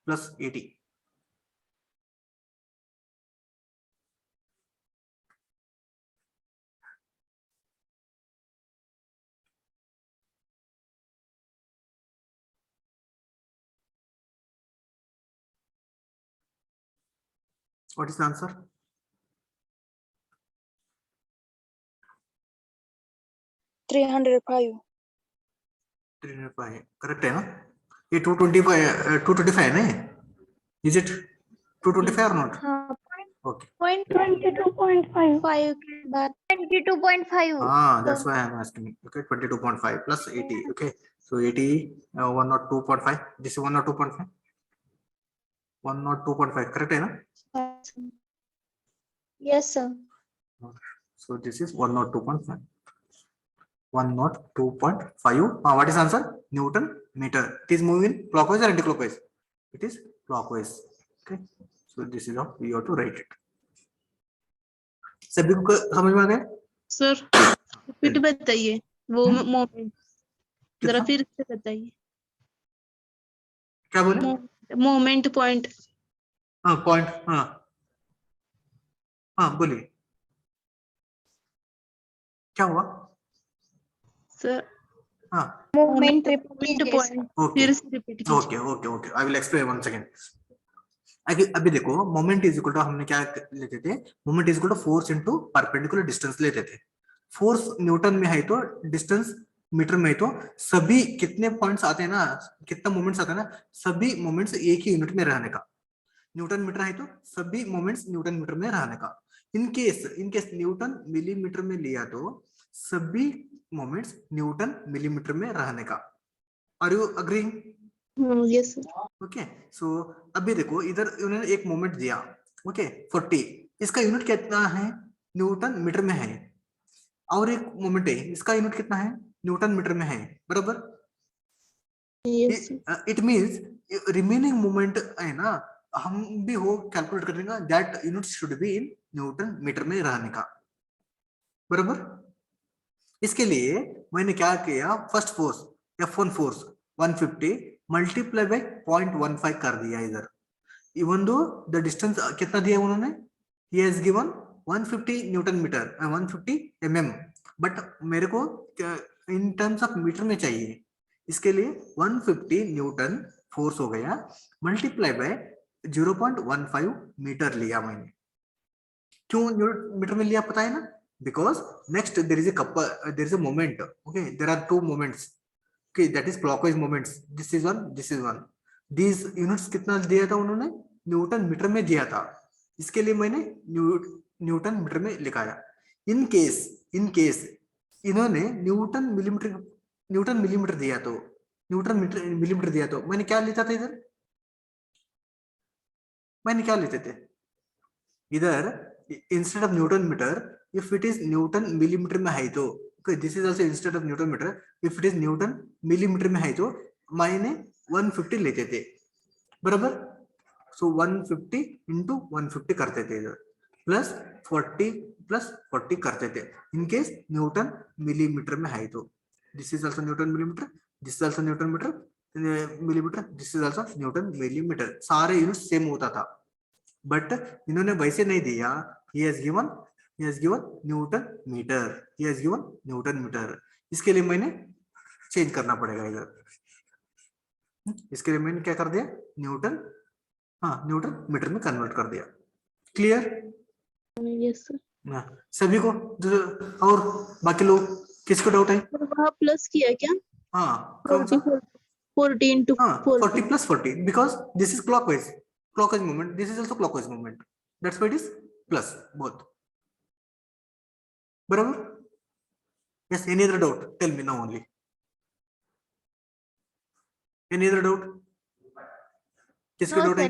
plus 80). What is the answer? 305. 305 correct है ना? ये 225 है ना? Is it 225 or not? हाँ. Okay. 22.5. 22.5. Ah, that's why I'm asking. Okay, 22.5 plus 80. Okay, so 80, 102.5. This is 102.5. 102.5 correct है ना? Yes sir. So this is 102.5. 102.5. What is answer? Newton meter. It is moving clockwise or anti-clockwise? It is clockwise. Okay. So this is how we have to write it. सभी को समझ में आ गया? Sir repeat बताइए वो moment, जरा फिर से बताइए. क्या बोले? Moment point. हाँ पॉइंट. हाँ हाँ बोलिए क्या हुआ? सर हाँ Moment पॉइंट फिर से repeat. okay. I will explain once again. अभी देखो मोमेंट इज इक्वल टू हमने क्या लेते थे, moment is equal to force into perpendicular distance लेते थे। फोर्स न्यूटन में है तो डिस्टेंस मीटर में है तो सभी कितने पॉइंट्स आते हैं ना, कितना मोमेंट्स आते हैं ना, सभी मोमेंट्स एक ही यूनिट में रहने का। न्यूटन मीटर है तो सभी मोमेंट्स न्यूटन मीटर में रहने का। इन केस न्यूटन मिलीमीटर में लिया तो सभी मोमेंट्स न्यूटन मिलीमीटर में रहने का। Are you agreeing? Yes sir. Okay, so अभी देखो इधर उन्होंने एक मोमेंट दिया, ओके 40, इसका यूनिट कितना है, न्यूटन मीटर में है। और एक मोमेंट है, इसका यूनिट कितना है, न्यूटन मीटर में है, बराबर। Yes sir. It means remaining moment है ना, हम भी हो कैलकुलेट करने का, that unit should be in newton metre में रहने का, बराबर। इसके लिए मैंने क्या किया, first force F1 force 150 multiply by 0.15 कर दिया इधर। इवन दो द डिस्टेंस कितना दिया उन्होंने, he has given 150 newton metre 150 mm, but मेरे को इन टर्म्स ऑफ मीटर में चाहिए। इसके लिए 150 न्यूटन फोर्स हो गया मल्टीप्लाई बाय 0.15 मीटर लिया मैंने। क्यों मीटर में लिया पता है ना, because next there is a couple there is a moment, okay, there are two moments, okay, that is clockwise moments, this is one, this is one, these units कितना दिया था उन्होंने, न्यूटन मीटर में दिया था, इसके लिए मैंने न्यूटन मीटर में लिखाया। इन केस इन्होंने न्यूटन मिलीमीटर दिया तो न्यूटन मिलीमीटर दिया तो मैंने क्या लेता था इधर, मैंने क्या लेते थे इधर, instead of Newton meter, if it is Newton millimeter में है तो, okay, this is also instead of Newton meter, if it is Newton millimeter में है तो मैंने 150 लेते थे, बराबर। so 150 into 150 करते थे इधर, प्लस 40 करते थे, इन केस न्यूटन मिलीमीटर में है तो। This is also newton millimetre, this is also newton metre millimetre, this is also newton millimetre, सारे यूनिट सेम होता था। बट इन्होंने वैसे नहीं दिया, he has given newton metre, he has given newton metre. इसके लिए मैंने चेंज करना पड़ेगा इधर, इसके लिए मैंने क्या कर दिया, न्यूटन मीटर में कन्वर्ट कर दिया। क्लियर? Yes sir. सभी को और बाकी लोग किसको डाउट है? वहाँ प्लस किया क्या? हाँ, कौन सा? 40 into 40 plus 40, because this is clockwise movement, this is also clockwise movement, that's why it is plus both, barabar? Yes, any other doubt, tell me now only, any other doubt? किसको doubt है?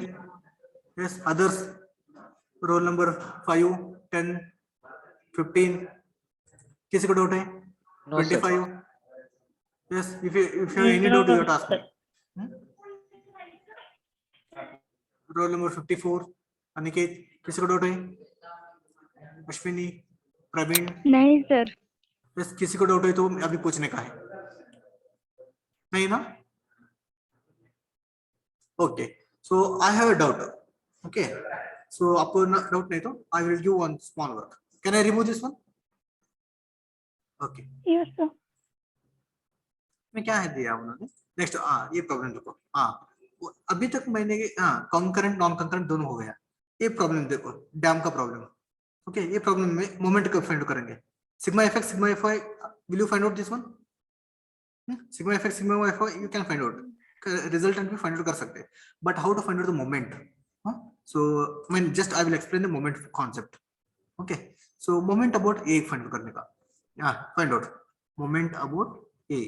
yes, others, roll number 5 10 15, किसको doubt है? 25, yes, if you have any doubt you have to ask me. Roll number 54 Aniket, किसी को doubt है? अश्विनी, प्रवीण? नहीं sir. बस किसी को डाउट है तो अभी पूछने का है, नहीं ना? Okay, so I have a doubt, okay, so आपको डाउट नहीं तो I will give one small work, can I remove this one? Okay, yes sir. मैं क्या है दिया उन्होंने नेक्स्ट, ये प्रॉब्लम देखो, अभी तक मैंने कॉन्करेंट नॉन कॉन्करेंट दोनों हो गया। ये प्रॉब्लम देखो, डैम का प्रॉब्लम, ओके, ये प्रॉब्लम में मोमेंट को फाइंड करेंगे, sigma F X sigma F Y, will you find out this one? Sigma F X sigma F Y you can find out, resultant भी फाइंड आउट कर सकते हैं, but how to find out the moment? So मैं just I will explain the moment concept, okay. So moment about A find out करने का, find out moment about A,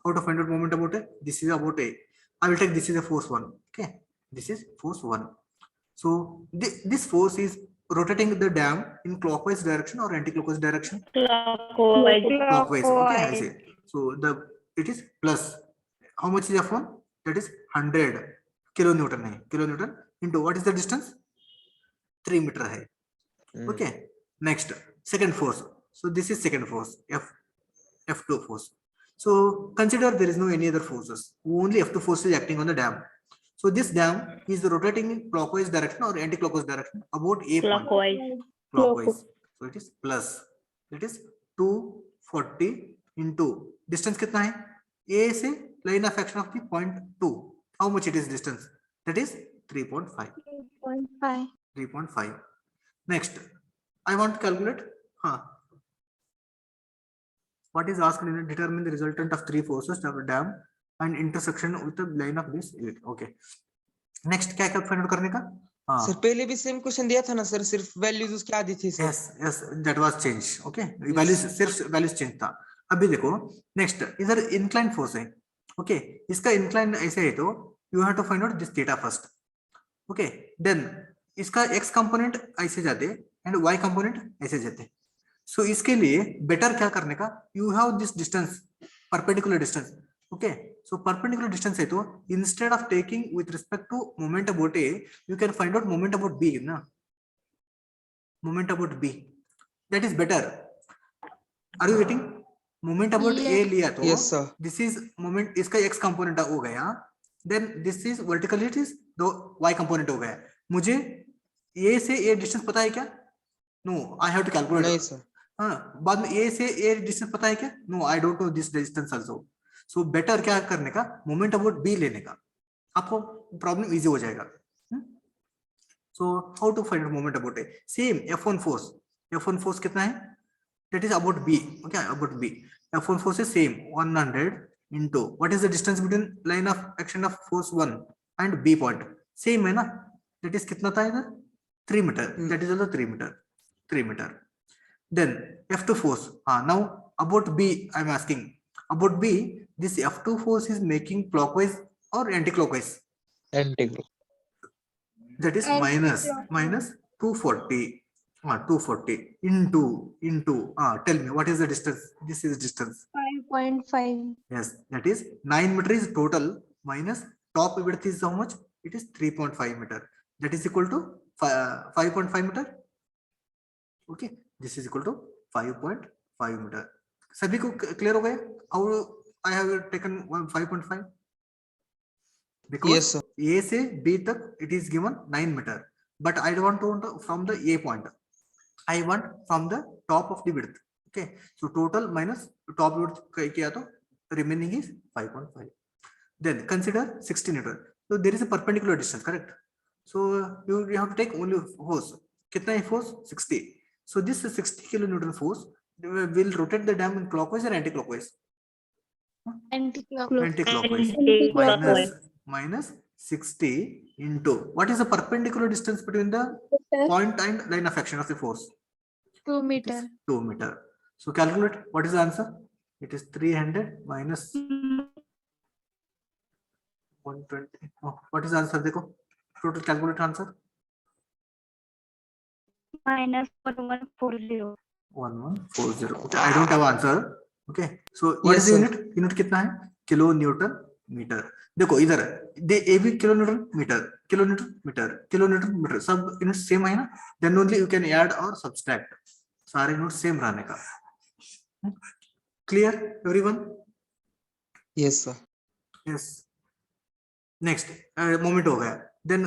how to find out moment about A? This is about A. I will take this is a force 1. Okay, this is force 1. So this force is rotating the dam in clockwise direction or anti-clockwise direction? Clockwise. Okay, I say. So it is plus. How much is F1? That is 100 kilonewton है. Kilonewton into what is the distance? 3 meter है. Okay. Next, second force. So this is second force. F2 force. So consider there is no any other forces, only F2 force is acting on the dam. So this dam is rotating in clockwise direction or anti-clockwise direction about A point. Clockwise. So it is plus. It is 240 into distance कितना है? A से line of action of the point 2. How much it is distance? That is 3.5. 3.5. 3.5. Next, I want to calculate. What is asked in determine the resultant of three forces of a dam and intersection with the line of this. Okay. Next, क्या क्या find out करने का? Sir पहले भी same question दिया था ना sir, सिर्फ वैल्यूज उसकी आधी थी sir. Yes, that was change. Okay, values सिर्फ values change था. अभी देखो next इधर inclined force है. Okay, इसका incline ऐसे है तो you have to find out this theta first. Okay, then इसका x component ऐसे जाते and y component ऐसे जाते. So इसके लिए better क्या करने का? You have this distance, perpendicular distance. Okay, so perpendicular distance है तो instead of taking with respect to moment about A, you can find out moment about B ना. Moment about B, that is better. Are you getting? Moment about A लिया तो Yes sir. this is moment, इसका x component हो गया, then this is vertically it is दो y component हो गया. मुझे A से A distance पता है क्या? No, I have to calculate. नहीं सर. हाँ, बाद में A से A distance पता है क्या? No, I don't know this distance also. So better क्या करने का? Moment about B लेने का, आपको प्रॉब्लम इजी हो जाएगा. So how to find moment about A? Same F1 force. F1 force कितना है? That is about B. Okay, about B. F1 force is same 100 into what is the distance between line of action of force 1 and B point? Same है ना? That is कितना था इधर? 3 meter. That is also 3 meter. 3 meter. Then F2 force. Now about B I am asking. About B, this F2 force is making clockwise or anti-clockwise? Anti-clockwise. That is minus 240. 240 into tell me what is the distance? This is distance 5.5. yes, that is 9 meter is total minus top width is how much? It is 3.5 meter. That is equal to 5.5 meter. Okay, this is equal to 5.5 meter. सभी को clear हो गया? How I have taken 5.5? Because Yes sir. A से B तक it is given 9 meter, but I don't want to from the A point. I want from the top of the width. Okay, so total minus top width किया तो remaining is 5.5. Then consider 60 meter. So there is a perpendicular distance, correct? So you have to take only force. कितना है force? 60. So this 60 kilonewton force will rotate the dam in clockwise or anti-clockwise? Anti-clockwise. Minus 60 into what is the perpendicular distance between the point and line of action of the force? 2 meter. 2 meter. So calculate what is the answer? It is 300 minus 120. What is the answer? देखो total calculate answer. minus 1140. 1140. Okay, I don't have answer. Okay, so what is the unit? Unit कितना है? Kilo newton metre. देखो इधर दे ए भी kilo newton metre, kilo newton metre, kilo newton metre, सब unit same है ना? Then only you can add और सब्सट्रैक्ट. सारे यूनिट सेम रहने का. Clear everyone? Yes sir. Yes. Next moment हो गया. देन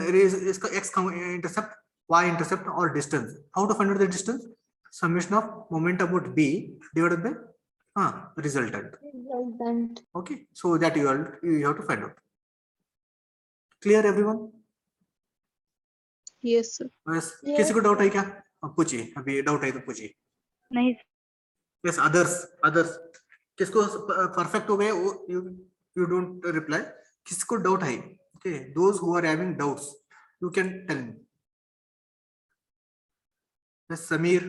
इसका x इंटरसेप्ट, y इंटरसेप्ट और डिस्टेंस. How to find out the distance? Summation of moment about B divided by resultant. Okay, so that you have to find out. Clear everyone? Yes sir. Yes. किसी को doubt है क्या? पूछिए, अभी doubt है तो पूछिए. नहीं. Yes, others किसको परफेक्ट हो गए वो you don't reply. किसको डाउट है? Okay, those who are having doubts you can tell me. Yes, Samir,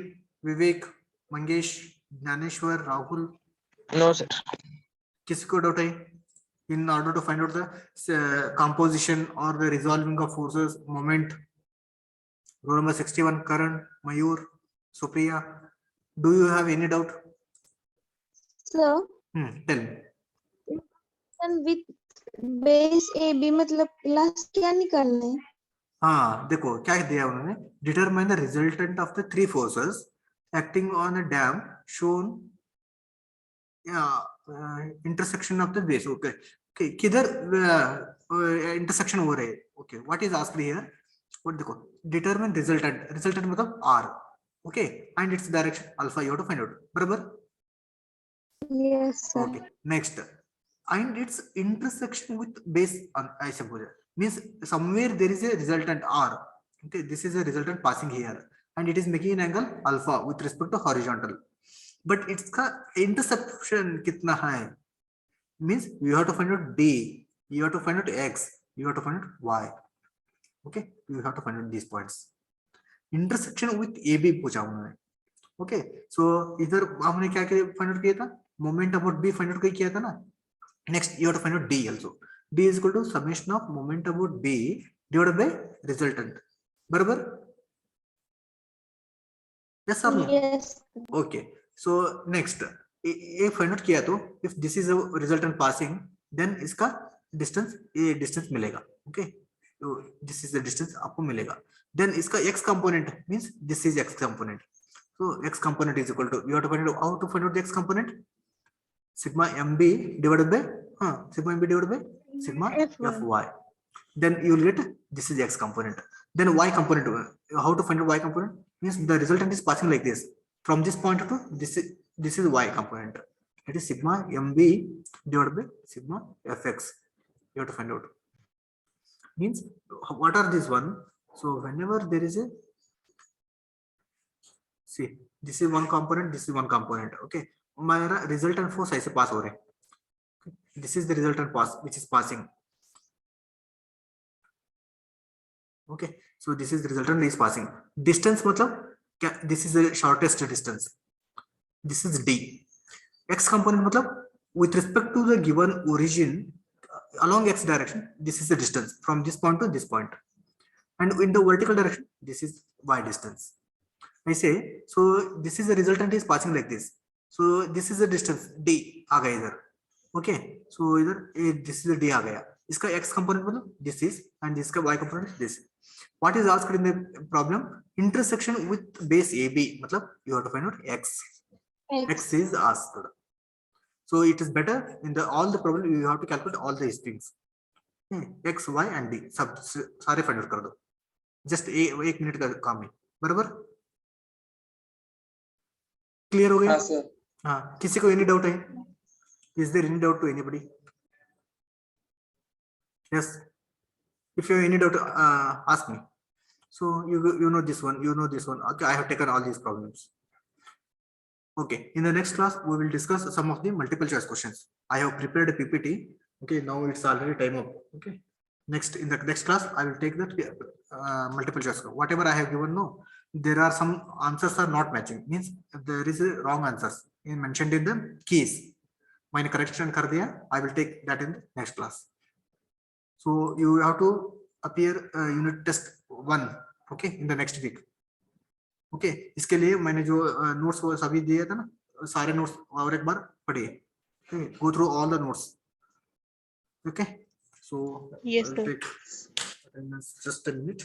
Vivek, Mangesh, Jnaneshwar, Rahul. No sir. किसी को डाउट है? In order to find out the composition or the resolving of forces, moment. Roll number 61, Karan, Mayur, Supriya. Do you have any doubt? Sir, Tell me. and with base AB मतलब class क्या निकालना है? हाँ देखो क्या दिया उन्होंने. Determine the resultant of the three forces acting on a dam shown intersection of the base. Okay, किधर intersection हो रहे हैं? Okay, what is asked here? What देखो determine resultant मतलब R. Okay, and its direction alpha you have to find out. बराबर? Yes sir. Okay, next and its intersection with base ऐसे बोले. means somewhere there is a resultant R. Okay, this is a resultant passing here, and it is making an angle alpha with respect to horizontal. But its interception kitna hai? Means you have to find out D, you have to find out X, you have to find out Y. Okay, you have to find out these points. Intersection with AB पूछा उन्होंने. Okay, so इधर हमने क्या find out किया था? Moment about B find out किया था ना? Next you have to find out D also. D is equal to summation of moment about B divided by resultant. बराबर? Yes or no? Yes. Okay, so next ये find out किया तो if this is a resultant passing, then इसका distance ये distance मिलेगा. Okay, so this is the distance आपको मिलेगा. Then इसका x component means this is x component. So x component is equal to, you have to find out how to find out the x component. Sigma mb divided by sigma mb divided by sigma fy. Then you will get this is x component. Then y component, how to find out y component? Means the resultant is passing like this. From this point to this is y component. It is sigma mb divided by sigma fx. You have to find out. Means what are these one? So whenever there is a, see, this is one component, this is one component. Okay, my resultant force ऐसे pass हो रहे हैं. This is the resultant pass which is passing. Okay, so this is the resultant is passing. Distance मतलब this is the shortest distance. This is D. X component मतलब with respect to the given origin along x direction, this is the distance from this point to this point. And in the vertical direction, this is y distance. I say, so this is the resultant is passing like this. So this is the distance D आ गया इधर. Okay, so इधर this is the D आ गया. इसका x component मतलब this is, and this का y component is this. What is asked in the problem? Intersection with base AB मतलब you have to find out x. X is asked. So it is better in the all the problem you have to calculate all these things. X, Y and D सब सारे find out कर दो. Just एक minute का काम है, बराबर? Clear हो गया? हाँ सर. हाँ, किसी को any doubt है? Is there any doubt to anybody? Yes. If you have any doubt, ask me. So you know this one, you know this one. Okay, I have taken all these problems. Okay, in the next class we will discuss some of the multiple choice questions. I have prepared a PPT. Okay, now it's already time up. Okay, next in the next class I will take that multiple choice. Whatever I have given, no, there are some answers are not matching. Means there is a wrong answers mentioned in the keys. My correction कर दिया. I will take that in the next class. So you have to appear unit test 1. Okay, in the next week. Okay इसके लिए मैंने जो notes वो सभी दिए थे ना, सारे नोट्स और एक बार पढ़िए. Go through all the notes. Okay, so Yes, sir. Take just a minute.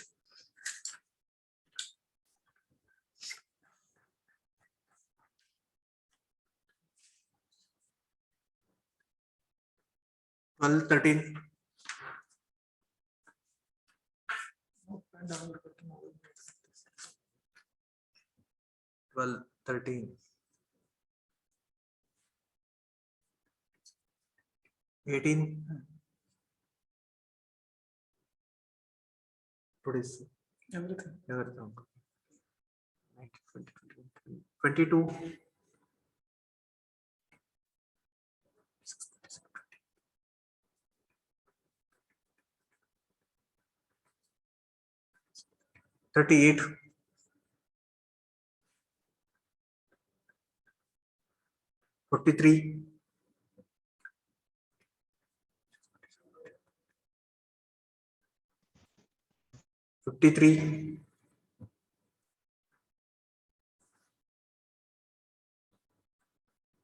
Well, 13. 12, 13, 18. Today's everything. 22. 38. 43. 53.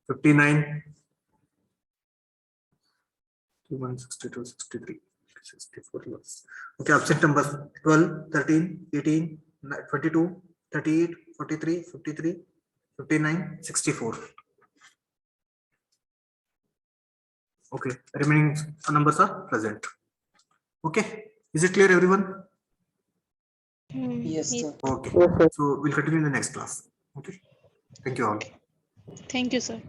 59. 62, 63, 64. Okay, absent numbers 12, 13, 18, 22, 38, 43, 53, 59, 64. Okay, remaining numbers are present. Okay, is it clear, everyone? Yes, sir. Okay, so we'll continue in the next class. Okay, thank you all. Thank you, sir.